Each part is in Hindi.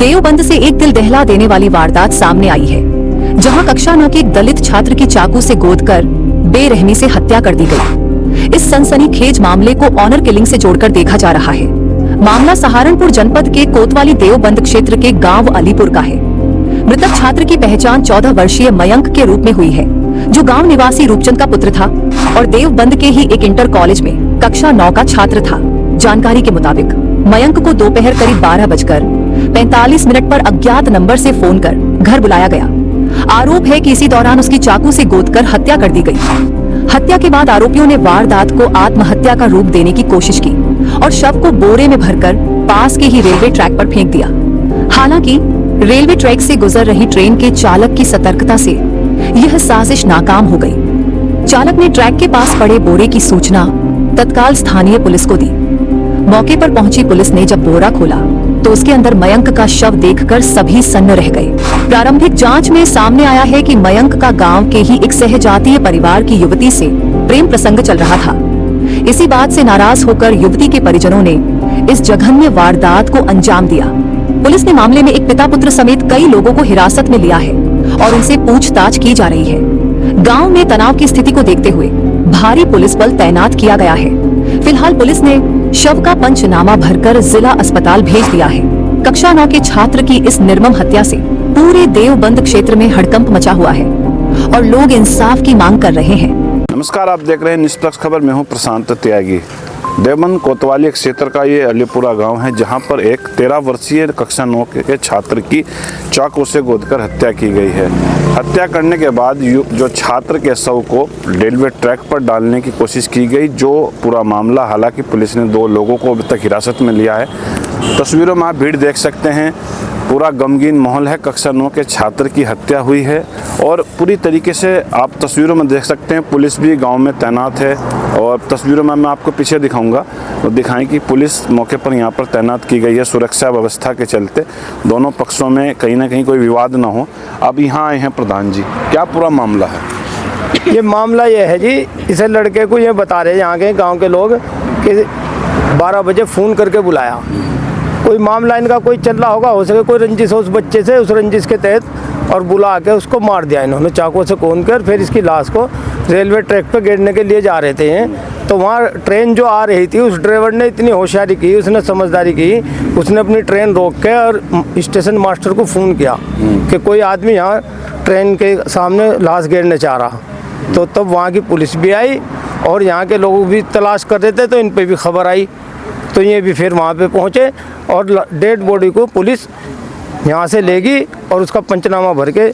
देवबंद से एक दिल दहला देने वाली वारदात सामने आई है, जहां कक्षा 9 के एक दलित छात्र की चाकू से गोदकर बेरहमी से हत्या कर दी गई। इस सनसनीखेज मामले को ऑनर किलिंग से जोड़कर देखा जा रहा है। मामला सहारनपुर जनपद के कोतवाली देवबंद क्षेत्र के गांव अलीपुर का है। मृतक छात्र की पहचान 14 वर्षीय मयंक के रूप में हुई है, जो गांव निवासी रूपचंद का पुत्र था और देवबंद के ही एक इंटर कॉलेज में कक्षा 9 का छात्र था। जानकारी के मुताबिक मयंक को दोपहर करीब 12:45 पर अज्ञात नंबर से फोन कर घर बुलाया गया। आरोप है कि इसी दौरान उसकी चाकू से गोदकर हत्या कर दी गई। हत्या के बाद आरोपियों ने वारदात को आत्महत्या का रूप देने की कोशिश की और शव को बोरे में भरकर पास के ही रेलवे ट्रैक पर फेंक दिया। हालांकि रेलवे ट्रैक से गुजर रही ट्रेन के चालक की सतर्कता से यह साजिश नाकाम हो गई। चालक ने ट्रैक के पास पड़े बोरे की सूचना तत्काल स्थानीय पुलिस को दी। मौके पर पहुंची पुलिस ने जब बोरा खोला तो उसके अंदर मयंक का शव देखकर सभी सन्न रह गए। प्रारंभिक जांच में सामने आया है कि मयंक का गांव के ही एक सहजातीय परिवार की युवती से प्रेम प्रसंग चल रहा था। इसी बात से नाराज होकर युवती के परिजनों ने इस जघन्य वारदात को अंजाम दिया। पुलिस ने मामले में एक पिता पुत्र समेत कई लोगों को हिरासत में लिया है और उनसे पूछताछ की जा रही है। गांव में तनाव की स्थिति को देखते हुए भारी पुलिस बल तैनात किया गया है। फिलहाल पुलिस ने शव का पंचनामा भरकर जिला अस्पताल भेज दिया है। कक्षा 9 के छात्र की इस निर्मम हत्या से पूरे देवबंद क्षेत्र में हड़कंप मचा हुआ है और लोग इंसाफ की मांग कर रहे हैं। नमस्कार, आप देख रहे हैं निष्पक्ष खबर। मैं हूं प्रशांत त्यागी। देवबंद कोतवाली क्षेत्र का ये अलीपुरा गांव है, जहां पर एक 13 वर्षीय कक्षा 9 के छात्र की चाकू से गोदकर हत्या की गई है। हत्या करने के बाद जो छात्र के शव को रेलवे ट्रैक पर डालने की कोशिश की गई। जो पूरा मामला, हालांकि पुलिस ने 2 लोगों को अभी तक हिरासत में लिया है। तस्वीरों में आप भीड़ देख सकते हैं। पूरा गमगीन माहौल है। कक्षा 9 के छात्र की हत्या हुई है और पूरी तरीके से आप तस्वीरों में देख सकते हैं। पुलिस भी गांव में तैनात है और तस्वीरों में मैं आपको पीछे दिखाऊंगा तो दिखाएं कि पुलिस मौके पर यहां पर तैनात की गई है सुरक्षा व्यवस्था के चलते। दोनों पक्षों में कहीं ना कहीं कोई विवाद ना हो। अब यहाँ आए हैं प्रधान जी, क्या पूरा मामला है? ये मामला ये है जी, इसे लड़के को ये बता रहे यहाँ के गाँव के लोग कि 12 बजे फ़ोन करके बुलाया। कोई मामला इनका कोई चल रहा होगा, हो सके कोई रंजिश हो उस बच्चे से, उस रंजिश के तहत, और बुला के उसको मार दिया इन्होंने चाकू से कून कर। फिर इसकी लाश को रेलवे ट्रैक पर गिरने के लिए जा रहे थे। तो वहाँ ट्रेन जो आ रही थी, उस ड्राइवर ने इतनी होशियारी की, उसने समझदारी की, उसने अपनी ट्रेन रोक के और स्टेशन मास्टर को फ़ोन किया कि कोई आदमी यहाँ ट्रेन के सामने लाश गिरने चाह रहा। तो तब वहाँ की पुलिस भी आई और यहाँ के लोग भी तलाश कर रहे थे, तो इन पर भी खबर आई। तो ये भी फिर वहाँ पे पहुँचे और डेड बॉडी को पुलिस यहाँ से लेगी और उसका पंचनामा भर के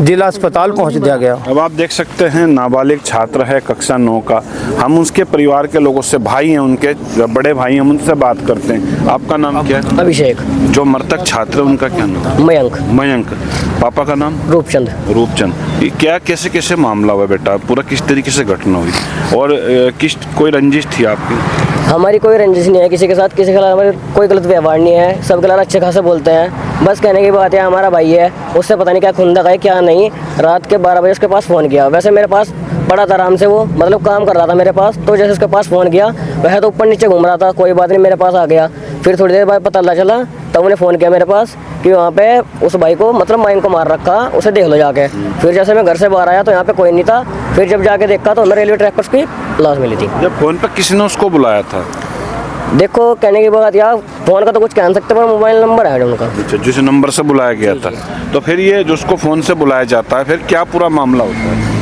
जिला अस्पताल पहुँच दिया गया। अब आप देख सकते हैं नाबालिग छात्र है कक्षा 9 का। हम उसके परिवार के लोगों से, भाई हैं उनके, बड़े भाई हैं, उनसे बात करते हैं। आपका नाम क्या है? अभिषेक। जो मृतक छात्र है उनका क्या नाम? मयंक। मयंक। पापा का नाम? रूपचंद। रूपचंद। ये क्या कैसे कैसे मामला हुआ बेटा? पूरा किस तरीके से घटना हुई और किस कोई रंजिश थी आपकी? हमारी कोई रंजिश नहीं है किसी के साथ, किसी के खिलाफ हमारे कोई गलत व्यवहार नहीं है। सबके खिलाफ अच्छे खासे बोलते हैं। बस कहने की बात है, हमारा भाई है, उससे पता नहीं क्या खुंदक है क्या नहीं। रात के 12 बजे उसके पास फ़ोन किया। वैसे मेरे पास पड़ा था आराम से, वो मतलब काम कर रहा था मेरे पास। तो जैसे उसके पास फ़ोन किया, वह तो ऊपर नीचे घूम रहा था, कोई बात नहीं, मेरे पास आ गया। फिर थोड़ी देर बाद पता चला, तब उन्हें फ़ोन किया मेरे पास कि वहाँ पे उस भाई को, मतलब मयंक को मार रखा, उसे देख लो जाके। फिर जैसे मैं घर से बाहर आया तो यहाँ पे कोई नहीं था। फिर जब जाके देखा तो हमें रेलवे ट्रैक पर उसकी लाश मिली थी। जब फ़ोन पर किसी ने उसको बुलाया था? देखो कहने की बात यार, फ़ोन का तो कुछ कह नहीं सकते, पर मोबाइल नंबर है उनका। अच्छा, जिस नंबर से बुलाया गया था। तो फिर ये जो उसको फ़ोन से बुलाया जाता है, फिर क्या पूरा मामला होता है?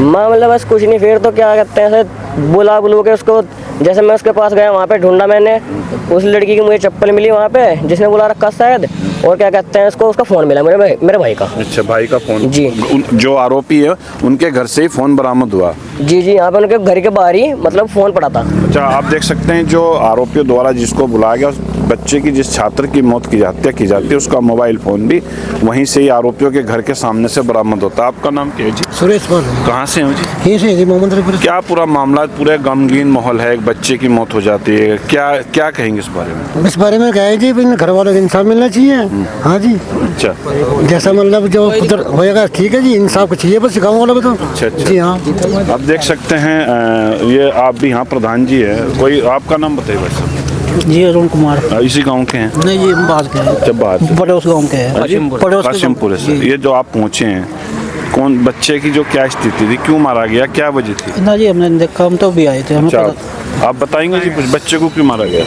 मामला बस कुछ नहीं। फिर तो क्या कहते हैं, बुला के उसको, जैसे मैं उसके पास गया, वहाँ पे ढूंढा मैंने, उस लड़की की मुझे चप्पल मिली वहाँ पे जिसने बुला रखा शायद, और क्या कहते हैं उसको, उसका फ़ोन मिला मेरे भाई का। अच्छा, भाई का फ़ोन जी। जो आरोपी है उनके घर से ही फ़ोन बरामद हुआ? जी जी, यहाँ पे उनके घर के बाहर ही मतलब फ़ोन पड़ा था। अच्छा, आप देख सकते हैं जो आरोपियों द्वारा जिसको बुलाया गया, उस बच्चे की, जिस छात्र की मौत की हत्या की जाती है, उसका मोबाइल फ़ोन भी वहीं से ही आरोपियों के घर के सामने से बरामद होता है। आपका नाम क्या है जी? सुरेश मान। कहाँ से हो जी? यहीं से जी, मोहम्मदपुर। क्या पूरा मामला? पूरे गमगीन माहौल है, एक बच्चे की मौत हो जाती है, क्या क्या कहेंगे इस बारे में? इस बारे में कहे जी, घर वालों को इंसाफ मिलना चाहिए। हाँ जी। अच्छा, जैसा मतलब जो उधर होएगा ठीक है जी, इंसाफ को चाहिए बस गाँव वालों को तो। अच्छा अच्छा जी हाँ। आप देख सकते हैं ये आप भी यहाँ प्रधान जी है। कोई आपका नाम बताइए बस। जी अरुण कुमार। इसी गांव के हैं? नहीं जी हम बाहर के हैं, जब बात पड़ोस गांव के हैं। पड़ोस के काशिमपुर से। जी। ये जो आप पहुंचे हैं, कौन बच्चे की जो क्या स्थिति थी, क्यों मारा गया, क्या वजह थी? ना जी हमने देखा, हम तो भी आए थे, हमें अच्छा, पता। आप बताएंगे जी कुछ, बच्चे को क्यों मारा गया?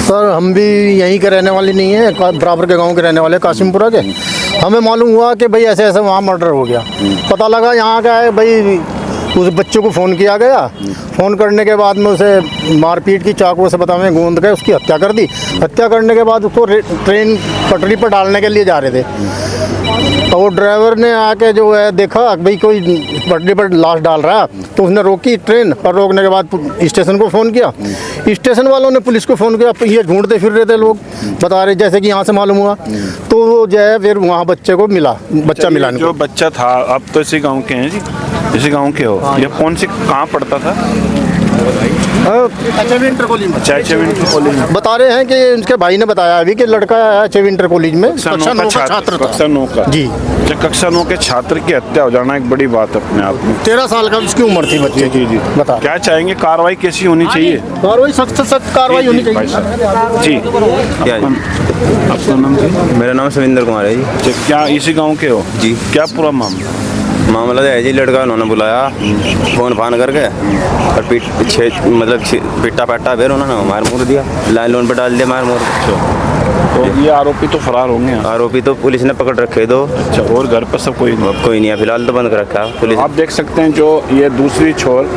सर हम भी यहीं के रहने वाले नहीं है, बराबर के गांव के रहने वाले कासिमपुरा के। हमें मालूम हुआ कि भाई ऐसे ऐसे वहाँ मर्डर हो गया। पता लगा यहाँ का है भाई, उस बच्चे को फ़ोन किया गया। फ़ोन करने के बाद में उसे मारपीट की, चाकू से बतावे गोंद के उसकी हत्या कर दी। हत्या करने के बाद उसको ट्रेन पटरी पर डालने के लिए जा रहे थे, तो वो ड्राइवर ने आके जो है देखा भाई कोई पटरी पर लाश डाल रहा है, तो उसने रोकी ट्रेन। और रोकने के बाद स्टेशन को फ़ोन किया, स्टेशन वालों ने पुलिस को फ़ोन किया। ये ढूंढते फिर रहे थे लोग, बता रहे जैसे कि यहाँ से मालूम हुआ। तो वो जो है फिर वहाँ बच्चे को मिला, बच्चा मिला जो बच्चा था, आप तो इसी गांव के हैं जी, इसी गांव के हो? ये कौन से कहाँ पढ़ता था? अच्छा इंटर कॉलेज में। अच्छा, इंटर कॉलेज में। बता रहे हैं कि उनके भाई ने बताया अभी कि लड़का है इंटर कॉलेज में कक्षा 9 का छात्र था। कक्षा 9 का जी। कक्षा 9 के छात्र की हत्या हो जाना एक बड़ी बात अपने आप में। 13 साल का उसकी उम्र थी बच्चे की। जी। बता क्या चाहेंगे, कार्रवाई कैसी होनी चाहिए? कार्रवाई सख्त से सख्त कार्रवाई होनी भाई चाहिए। साहब जी, आपका नाम जी? मेरा नाम सविंदर कुमार है जी। क्या इसी गांव के हो जी। क्या पूरा मामला? मामला है जी, लड़का उन्होंने बुलाया फ़ोन फान करके, और पिट्टा पैट्टा फिर उन्होंने मार मूर दिया, लाइन लोन पर डाल दिया मार मूर। तो ये आरोपी तो फरार होंगे? आरोपी तो पुलिस ने पकड़ रखे दो। अच्छा, और घर पर सब कोई नहीं? कोई नहीं है फिलहाल, तो बंद कर रखा है पुलिस। आप देख सकते हैं जो ये दूसरी छोर,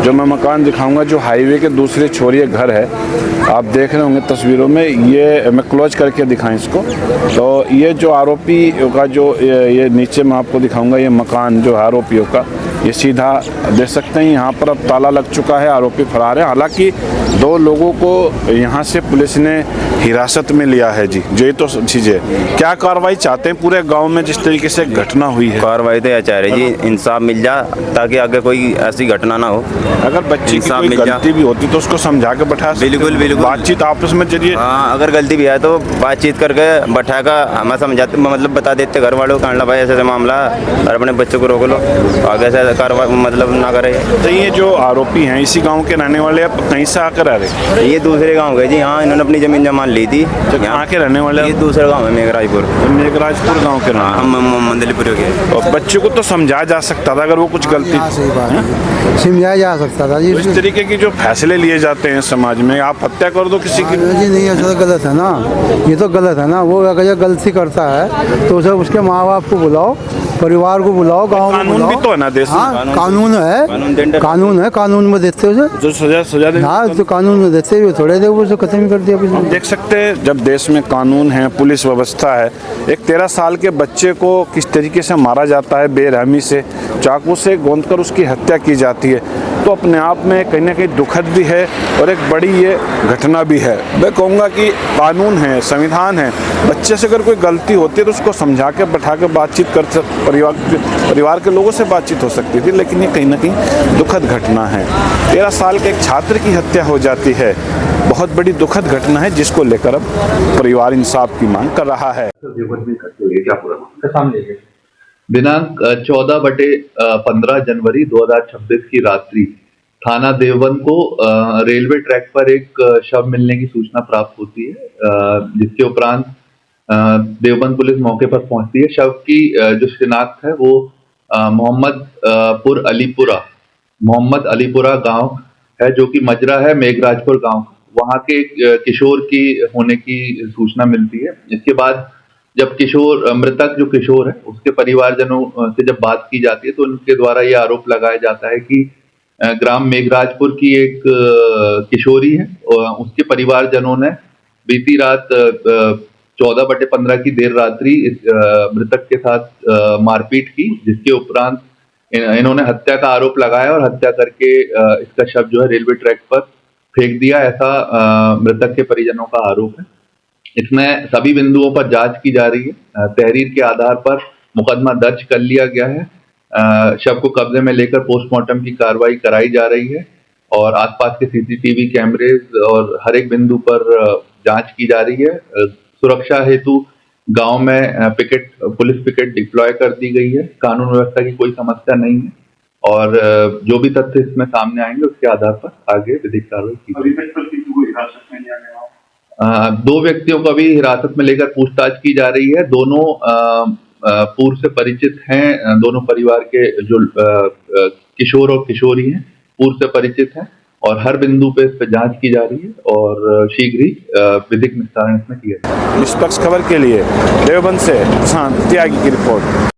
जो मैं मकान दिखाऊंगा, जो हाईवे के दूसरी छोर ये घर है, आप देख रहे होंगे तस्वीरों में। ये मैं क्लोज करके दिखाएं इसको, तो ये जो आरोपी का जो ये नीचे मैं आपको दिखाऊंगा, ये मकान जो है आरोपियों का, ये सीधा देख सकते हैं। यहाँ पर अब ताला लग चुका है, आरोपी फरार है। हालांकि 2 लोगों को यहाँ से पुलिस ने हिरासत में लिया है जी। जो ये तो चीज़ें, क्या कार्रवाई चाहते हैं पूरे गांव में जिस तरीके से घटना हुई है? कार्रवाई तो यह चाह रहे जी, इंसाफ मिल जा ताकि आगे कोई ऐसी घटना ना हो। अगर बच्चे की कोई गलती भी होती तो उसको समझा के बैठा सकते। बिल्कुल बिल्कुल, बातचीत आपस में चलिए। हाँ, अगर गलती भी है तो बातचीत करके बैठा कर हमें समझाते, मतलब बता देते घर वालों को, भाई ऐसे मामला और अपने बच्चों को रोक लो, आगे से कार्रवाई मतलब ना करे। तो ये जो आरोपी हैं इसी गांव के रहने वाले, अब कहीं से आकर आ रहे? ये दूसरे गांव के जी। हाँ, इन्होंने अपनी जमीन जमा ली थी। यहाँ के रहने वाले? ये दूसरा गांव है मेघराजपुर। मेघराजपुर गांव के रहने वाले। हम मंदलीपुर के। और बच्चे को तो समझाया जा सकता था अगर वो कुछ गलती, समझाया जा सकता था जी। तो इस तरीके की जो फैसले लिए जाते हैं समाज में, आप हत्या कर दो किसी की। जी नहीं, ऐसा तो गलत है ना, ये तो गलत है ना। वो अगर गलती करता है तो उसे उसके माँ बाप को बुलाओ, परिवार को बुलाओ, गांव को कानून बुलाओ। भी तो है ना देश में। हाँ, कानून है, कानून में देते उसे जो सजा दे। हाँ, तो कानून में देते हुए थोड़े देर उसे खत्म ही कर दिया पुलिस ने। देख सकते हैं जब देश में कानून है, पुलिस व्यवस्था है, एक 13 साल के बच्चे को किस तरीके से मारा जाता है, बेरहमी से चाकू से गोंदकर उसकी हत्या की जाती है, तो अपने आप में कहीं ना कहीं दुखद भी है और एक बड़ी ये घटना भी है। मैं कहूँगा कि कानून है, संविधान है, बच्चे से अगर कोई गलती होती है तो उसको समझा के बैठा के बातचीत कर परिवार के लोगों से बातचीत हो सकती थी, लेकिन ये कहीं ना कहीं दुखद घटना है। 13 साल के एक छात्र की हत्या हो जाती है, बहुत बड़ी दुखद घटना है जिसको लेकर अब परिवार इंसाफ की मांग कर रहा है। दिनांक 14/15 जनवरी 2026 की रात्रि थाना देवबंद को रेलवे ट्रैक पर एक शव मिलने की सूचना प्राप्त होती है, जिसके उपरांत देवबंद पुलिस मौके पर पहुंचती है। शव की जो शिनाख्त है वो मोहम्मद अलीपुरा गांव है, जो कि मजरा है मेघराजपुर गांव, वहां के किशोर की होने की सूचना मिलती है। इसके बाद जब मृतक जो किशोर है उसके परिवारजनों से जब बात की जाती है तो उनके द्वारा ये आरोप लगाया जाता है कि ग्राम मेघराजपुर की एक किशोरी है, उसके परिवारजनों ने बीती रात 14/15 की देर रात्रि इस मृतक के साथ मारपीट की, जिसके उपरांत इन्होंने हत्या का आरोप लगाया और हत्या करके इसका शव जो है रेलवे ट्रैक पर फेंक दिया, ऐसा मृतक के परिजनों का आरोप है। इसमें सभी बिंदुओं पर जांच की जा रही है। तहरीर के आधार पर मुकदमा दर्ज कर लिया गया है। शव को कब्जे में लेकर पोस्टमार्टम की कार्रवाई कराई जा रही है और आसपास के सीसीटीवी कैमरेज और हर एक बिंदु पर जांच की जा रही है। सुरक्षा हेतु गांव में पुलिस पिकेट डिप्लॉय कर दी गई है। कानून व्यवस्था की कोई समस्या नहीं है और जो भी तथ्य इसमें सामने आएंगे उसके आधार पर आगे विधिक कार्रवाई की जाएगी। दो व्यक्तियों को अभी हिरासत में लेकर पूछताछ की जा रही है। दोनों पूर्व से परिचित हैं, दोनों परिवार के जो किशोर और किशोरी हैं पूर्व से परिचित हैं और हर बिंदु पे इस पर जांच की जा रही है और शीघ्र ही विधिक निस्तारण इसमें किया जाएगा। निष्पक्ष खबर के लिए देवबंद से प्रशांत त्यागी की रिपोर्ट।